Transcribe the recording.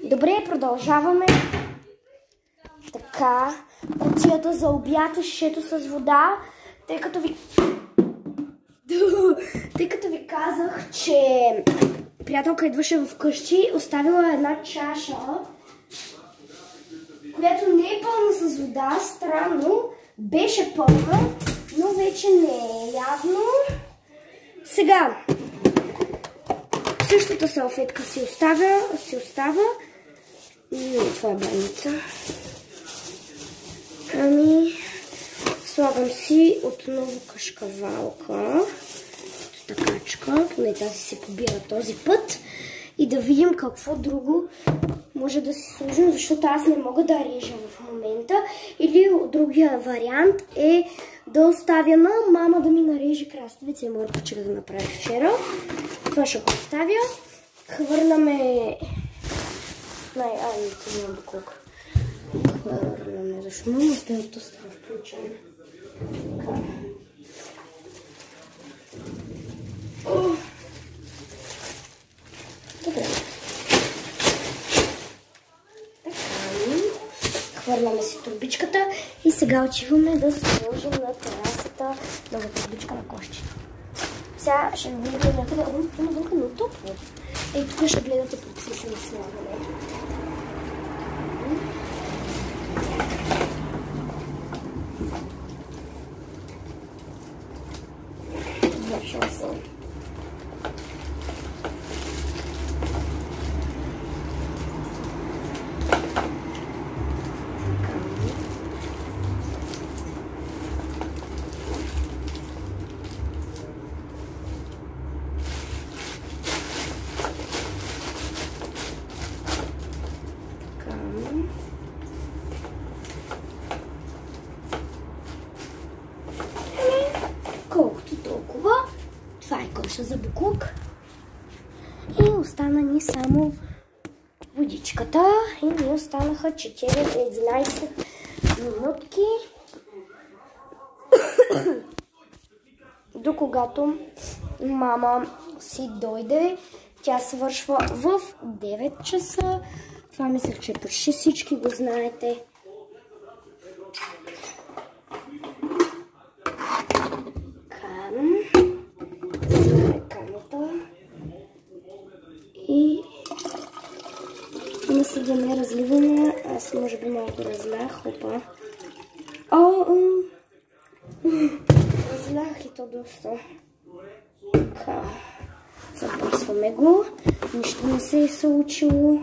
Добре, продължаваме. Така, кутията за обяд и шишето с вода, тъй като ви казах, че приятелка идваше вкъщи, оставила една чаша, която не е пълна с вода, странно, беше пълна, но вече не е явно. Сега, същата салфетка си остава. Това е баница. Ами, слагам си отново кашкавалка, стакачка, поне тази се побира този път, и да видим какво друго може да си сложим, защото аз не мога да режа в момента. Или другия вариант е да оставя на мама да ми нареже краставица и морковче да направи вчера. Това ще го оставя. Хвърляме... това няма буклук. Хвърляме, защо мама стелата става включена. Добре. Хвърляме си турбичката и сега отиваме да сложим на терасата нова турбичка на кошче. Сега ще ви видим някъде навънка, но топло. Ей, тук ще гледате процеса на слагане. Вършила съм. Колкото толкова. Това е коша за буклук. И остана ни само водичката. И ни останаха 4-11 минутки. До когато мама си дойде. Тя свършва в 9 часа. Това мисля, че почти всички го знаете. Камета. И мисля да не разливаме. Аз може би малко разлях. Опа. Разлях и то доста. Така. Запасваме го. Нищо не се е случило.